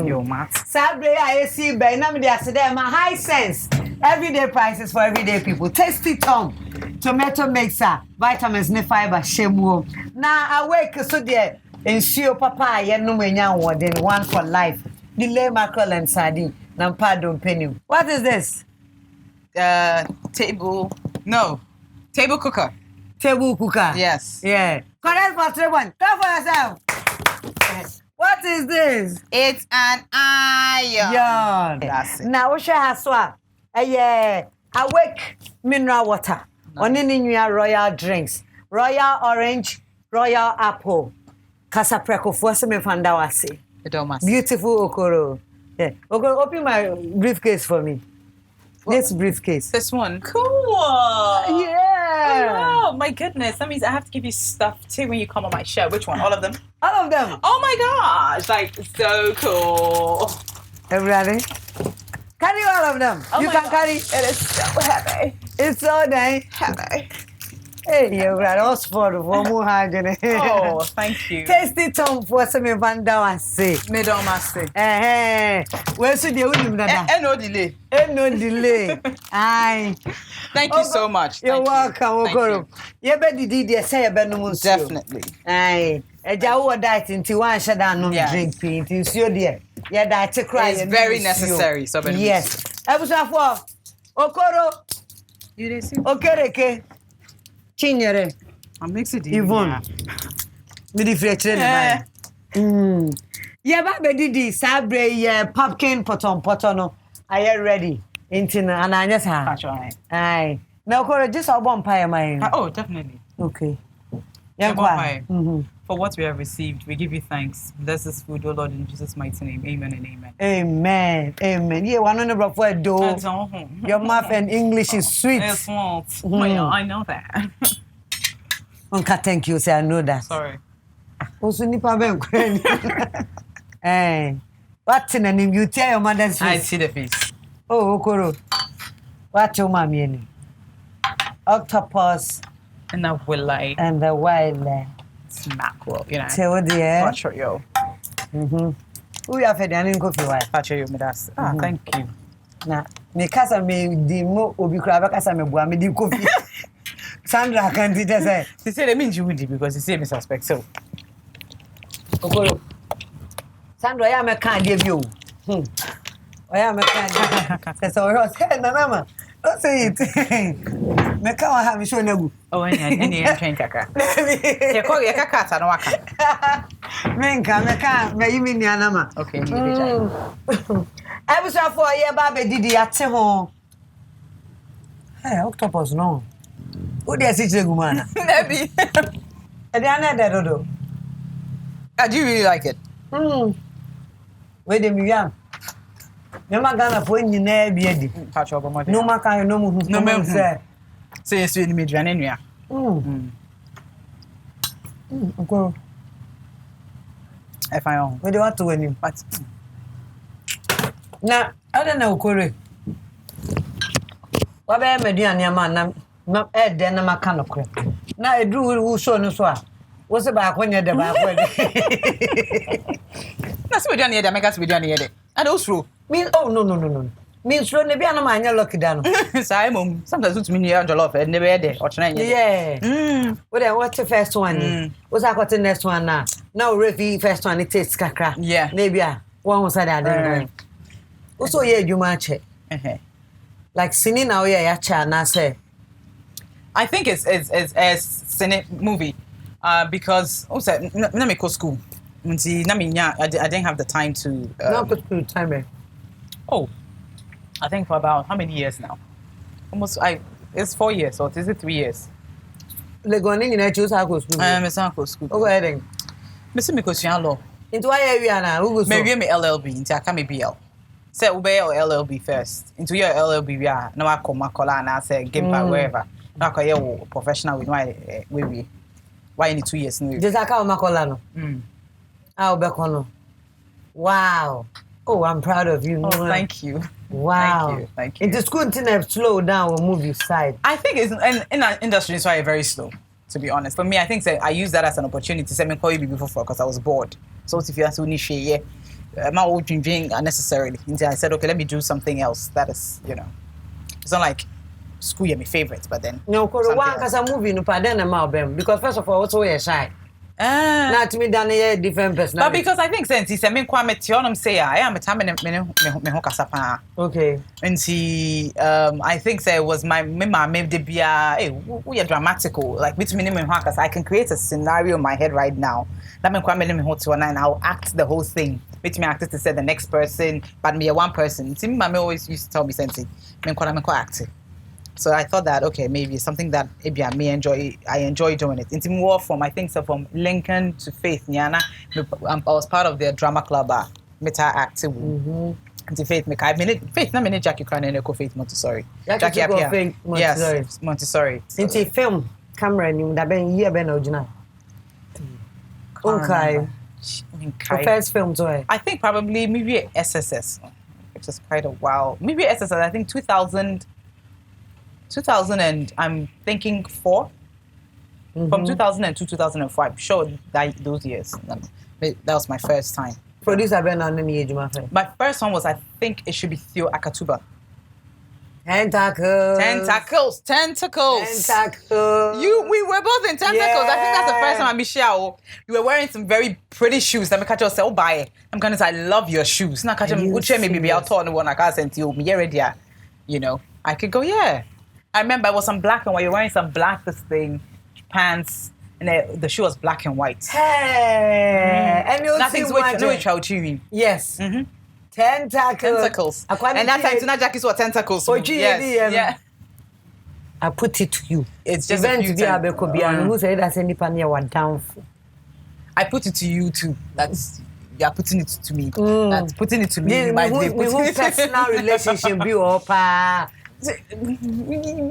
yo mat. Sabre AC be na me dey asede ma high sense. Everyday prices for everyday people. Tasty Tom, tomato mixer, vitamins ne fiber, shemu. Na awake so there ensure papa ye no menya wodin one for life. Delay mackerel and sardine. Nampa dompenimu. What is this? Table cooker. Table cooker. Yes. Yeah. Correct for 3-1. Come for yourself. What is this? It's an iron. That's it. Now, what has swap? Awake mineral water. Onininya royal drinks. Royal orange, royal apple. Casapreco for some fandawasi. Beautiful Okoro. Yeah. Okoro, open my briefcase for me. This briefcase. This one. Cool. Yeah. Oh, wow. My goodness. That means I have to give you stuff too when you come on my show. Which one? All of them? All of them. Oh my gosh. Like, so cool. Everybody. Carry all of them. Oh you can God. carry. It is so heavy. It's so nice. Heavy. Hey, you've got us for more hygiene. Oh, thank you. Tasty Tom for some vandawasi. Medomasi. Where's the Unim? No delay. No delay. Aye. Thank you so much. You're welcome, Okoro. You better did say a benumus. Definitely. Aye. A jaw diet into one shada no drink paint. It's your dear. Yeah, that's a cry. It's very necessary. So yes. I was for Okoro. You didn't see? Okereke. Chinyere. I'm mixing it. Yvonne. Me di fletcher na. Yeah, ba be didi sabre ye pumpkin potom no. Are you ready? Intina and anya sa. Aye. Now Okoro just obon pie my. Oh, definitely. Okay. Yeah, for what we have received, we give you thanks. Bless this food, O Lord, in Jesus' mighty name. Amen and amen. Amen. Amen. Yeah, one on the for do. Your math and English is sweet. It's small. I know that. Uncle, thank you. Say I know that. Sorry. Also, nipa ben kwen. What in the name you tell your mother's face? I see the face. Oh, Okoro. What your mommy any? Octopus. And the willy. And the wild. Mackerel, you know. Tell dear. Pacho yo. Who you have fed and coffee wine? Pacho yo, me that's. Thank you. Na, me kasa me di mo obi kura ba kasa me bua me di coffee. Sandra can't say. She said, I mean you would because you see me suspect so. Okoro. Sandra, I am a can't give you. I am a can't. So I said, Nana, don't say it. Me can't have me show you. Oh, any train kaka. You call your kaka, no waka. Menka, me can't, me you mean Yanama. Okay, I was for a year, Baby Didi at home. Hey, octopus, no. Who dare see the woman? Maybe. And I never do. I do really like it. Wait a minute. No magana for any near be. No maka, no more. No man said. Say, it's in me, Janenia. Go. If I own. What do you want to win you? But now, I don't know, Corey. What am I doing, your man? Not Ed, then I'm a can of crap. Now, I drew who saw no swap. What's about when you're the back? That's what Johnny had. I make us be Johnny had it. And also, mean, oh, no. Means when the piano man, you're lucky down. Simon, sometimes it's me near your love and never had it or tonight. Yeah. Well, what's the first one? What's I got the next one now? Now, Revi, first one, it tastes kakra. Yeah. Maybe one was I don't know. Also, yeah, you match it. Like singing now, yeah, na say. I think it's cine movie, because also na me go school. Nti na me nya I didn't have the time to. No go school time. Oh, I think for about how many years now? Almost it's 4 years or is it 3 years? Like going in I choose how go school. Me say go school. Go ahead then. Me say me go sua law. Into why area na? Who go school? Me LLB nti aka me BL. Say obey your LLB first. Into your LLB we are na wa come akola na say game by wherever. Na ko ye professional with why you need 2 years no. Just aka o makola no. Ah obekono. Wow. Oh, I'm proud of you. Oh, thank you. Wow. Thank you. Into school thing slow down or move your side. I think it's in our industry it's very slow, to be honest. For me, I think I use that as an opportunity to say me call you before because I was bored. So if you ask me share my old drinking unnecessarily. I said, okay, let me do something else. That is, it's not like school you're my favorite, but then no, because I'm moving no pardon them because first of all, also you're shy. Not me done a different person. But because I think since he's a me kwame tionum say I am a time me kasapa. Okay. And I think it was my maybe be we are dramatical. Like between me and because I can create a scenario in my head right now. That me kwame me hot and I'll act the whole thing. Between me acted to say the next person, but me a one person. See, my always used to tell me sense me kwame act. So I thought that okay, maybe it's something that maybe I enjoy doing it. It's more from I think so from Lincoln to Faith Nyana. I was part of their drama club meta active. Into Faith Faith na me Jackie Kwan and Faith Montessori. Jackie Montessori. Yes, Montessori. Into film camera ni da ben year ben original. Okay. First film to I think probably maybe SSS, which is quite a while. Maybe SSS. I think 2000 and I'm thinking 4. From 2002 2005. Sure, those years. That was my first time. Producer Ben on any age, my friend. My first one was I think it should be Theo Akatuba. Tentacles. We were both in tentacles. Yeah. I think that's the first time I met Michelle. You were wearing some very pretty shoes. Let me catch you say, oh buy it. I'm gonna say I love your shoes. Now catch you maybe I'll talk one I can't send to you. Me ready. I could go, yeah. I remember it was some black and white. You're wearing some black pants, and the shoe was black and white. Hey, and you nothing's with yes. Tentacles. And that time tonight Jackie's what tentacles. Yes. Yeah. I put it to you. It's just a few times. Who said that's any pan one down? I put it to you too. That's you're putting it to me. That's putting it to me. Who personal relationship be up?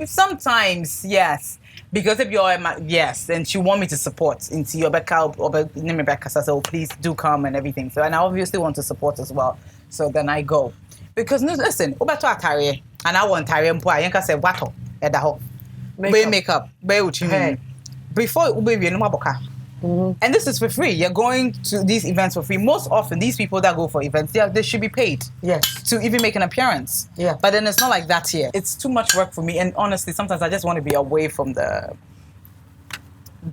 Sometimes, yes. Because if you're yes, and she want me to support into your Becca or Rebecca says, oh please do come and everything. So and I obviously want to support as well. So then I go. Because listen, Obato Atari and I want Tari and Pua, Yanka said Wato at the home. Makeup. Before Ubi no Maboka. And this is for free. You're going to these events for free. Most often, these people that go for events, they should be paid to even make an appearance. Yeah. But then it's not like that here. It's too much work for me. And honestly, sometimes I just want to be away from the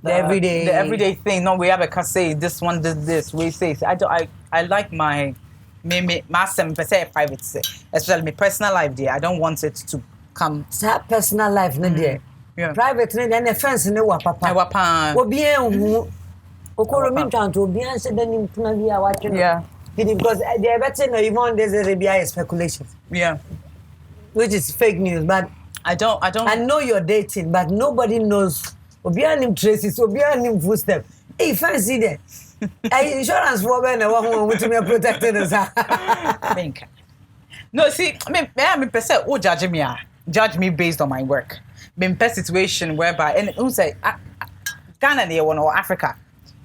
everyday thing. No, we have a say this one did this. We say I like my private, especially my personal life there. I don't want it to come. That personal life, no dear. Yeah. Private and friends in the papa. Okoro mean to be answered then watching. Yeah. Because they're better no even there's a BI speculation. Yeah. Which is fake news, but I don't I know you're dating, but nobody knows. Obianim traces, Obianim footstep. Hey, fancy there. Insurance for when I want to be protected as no, see, I mean, person who judge me based on my work. Been per situation whereby and who say Ghana near one or Africa.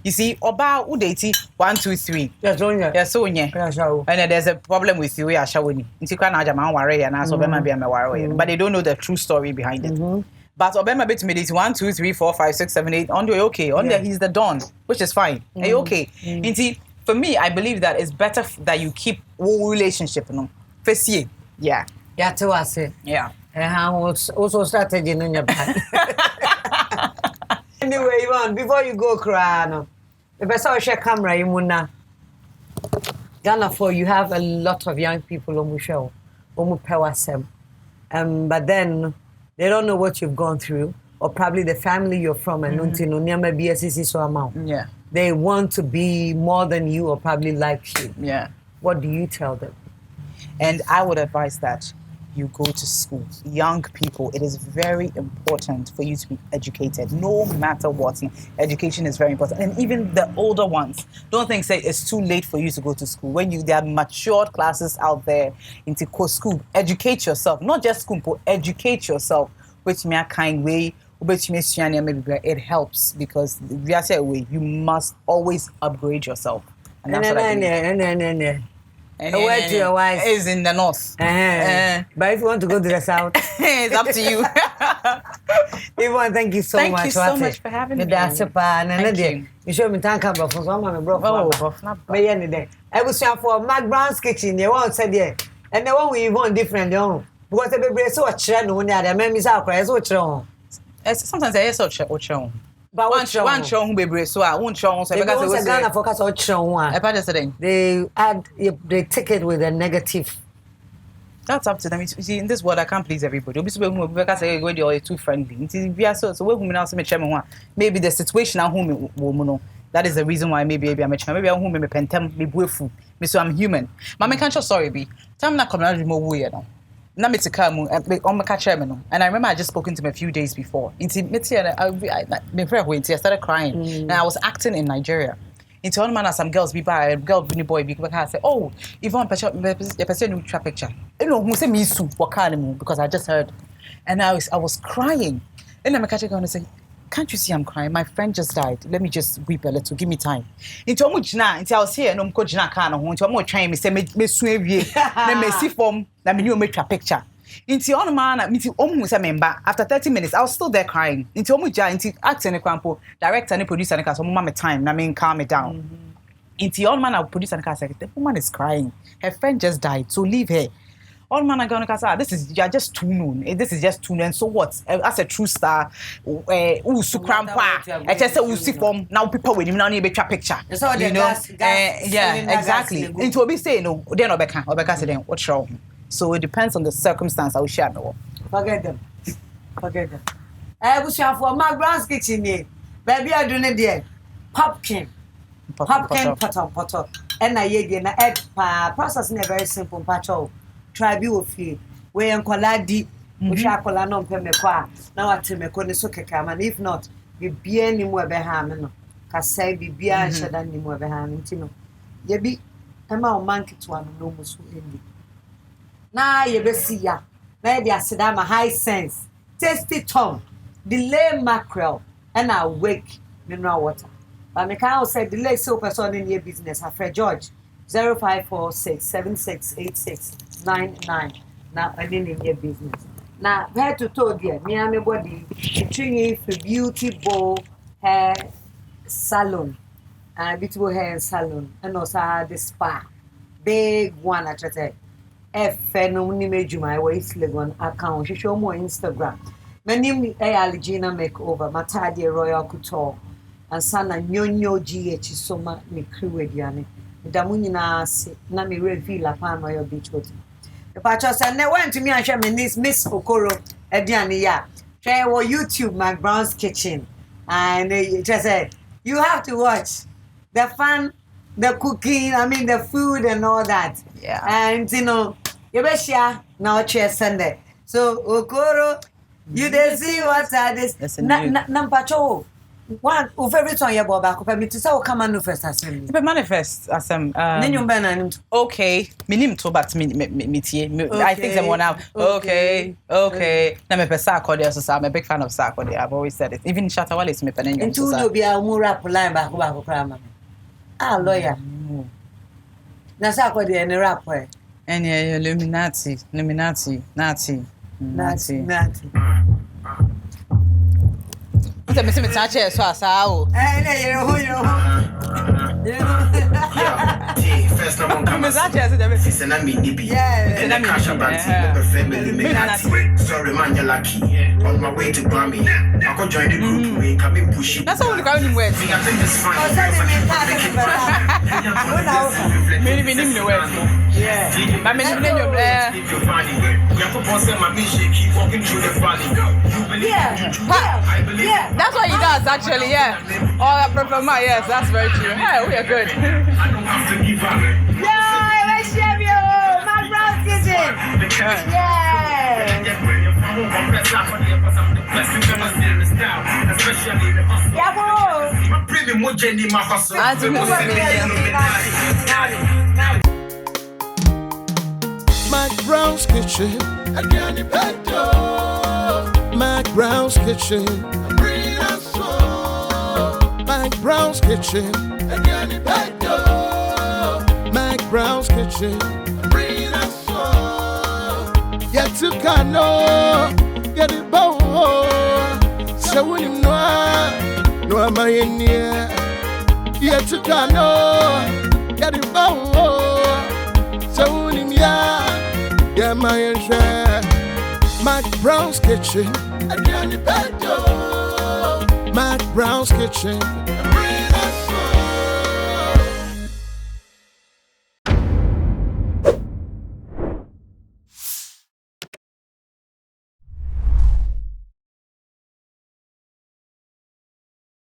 You see, Oba Udeti 1, 2, 3. Yes, yeah, so yeah. And there's a problem with you, we are showing. But they don't know the true story behind it. But Obama bit me 1, 2, 3, 4, 5, 6, 7, 8. On the okay. On there he's the Don, which is fine. Are you okay? For me, I believe that it's better that you keep one relationship, First year. Yeah. Yeah, to us. Yeah. Also strategy in your back. Anyway, Yvonne, before you go cry, if I saw your camera, you wanna Ghana for you have a lot of young people on the show, prowess. But then they don't know what you've gone through, or probably the family you're from, and they want to be more than you or probably like you. Yeah. What do you tell them? And I would advise that you go to school. Young people, it is very important for you to be educated, no matter what. Education is very important. And even the older ones, don't think say it's too late for you to go to school. When there are matured classes out there into school, educate yourself. Not just school, but educate yourself. Which me a kind way, it helps because you must always upgrade yourself. And that's what I believe. Where to your wife? Is in the north. But if you want to go to the south, it's up to you. Yvonne, thank you so much. Thank you so much for having me. Thank you. You show me thank you for some of my brother. But any day, I was for McBrown's kitchen. You won't say there, and the one we want different. Because the baby so much no one there. Maybe so crazy. So true. Sometimes I so true. But one show who baby so I won't show so because it was Ghana focus on true. They add they take it with a negative. That's up to them. You see, in this world, I can't please everybody. Obviously, because when you're too friendly, we are so we now say maybe the situation at home woman. That is the reason why maybe I'm a child. Maybe I'm home, maybe pentem, maybe fool. So I'm human. Mama can't just sorry be. Time na come out more weird now. Na me to come on my chairman. And I remember I just spoken to him a few days before. I started crying. And I was acting in Nigeria. Into one man, some girls be by a girl, boy, because I say, oh, Yvonne, the person who trap picture. You know, who say me soup, because I just heard. And I was crying. And I'm catching and say, can't you see I'm crying? My friend just died. Let me just weep a little. Give me time. Into I was here, no coach na can on to more trying me say me swim ye. Then me see form that me make a picture. Into on man me almost a member. After 30 minutes, I was still there crying. Into into acting a crampo, director and producer and so mama time, I mean calm me down. Into on man I producer and say the woman is crying. Her friend just died, so leave her. All man are going to say, this is just too noon. This is just too noon. So what? As a true star, so crampa. I just say we see from now people with him now need a picture. You know? Yeah, exactly. It will be saying no, they're not back. Or back then what's wrong? So it depends on the circumstance. I will share no. Forget them. I was share for McBrown's kitchen. Baby, I don't need Popkin, pot. And I again egg process is very simple. Patcho. Tribe of fee. We enqualadi, which I call no pemekwa. Now at Temecone so cam, and if not, you be any more behind. Cassay be beer and shed any more behind. Ye be a monkey to one no most windy. Now ye be see ya. Maybe I said I'm a high sense. Tasty tongue, delay mackerel, and I wake mineral water. But me can't say delay so person in your business. Afraid George 0546 768699. Now I didn't in your business. Now hair to toe dear, me and my body treating for beauty bow hair salon, beautiful hair salon, and also the spa. Big one I try to phenomenal my waist legon account. She show more Instagram. My name is Algina Makeover, Matadi Royal Couture, and Sana Nyonyo GH so much me crew ediane. Damunina na me reveal upon Royal Beach Hotel. The patron said, "Ne went to me and share my niece Miss Okoro ediane ya. Share our YouTube McBrown's Kitchen, and just said you have to watch the fun, the cooking. I mean the food and all that. Yeah. And you know, you better share now Sunday. So Okoro, you didn't see what I this. Nampacho. One of every time you back up, me to say, come manifest as him. Manifest as him. Okay, minim to but me. I think them one out. Okay. Now me pesa akodi so I'm a big fan of Sakodi. I've always said it. Even Shatawale is me penenyo. And two be a more rap line back crama. Lawyer. Na Sakodi and rap way. And yeah, Illuminati. Você me touch so asao. Eh, First I'm on camera. It's an amity. And I cash about family. Sorry, man, you're lucky. On my way to Grammy. I could join the group. We come in pushing. That's all the going with. I think it's fine. Maybe we need the word. Yeah. I mean, you know, keep walking through the valley. Yeah. That's what he does, actually. Yeah. Oh, Professor, yes, that's very true. Hey, we are good. I don't have to give up. Yeah, let's share you. McBrown's Kitchen. Yeah. McBrown's Kitchen. McBrown's Kitchen. McBrown's Kitchen. McBrown's Kitchen. Yet to Kano, get it bow. So when you know, no, am I in here? Yet to Kano, get it bow. So when you yeah, my share. McBrown's Kitchen. McBrown's Kitchen.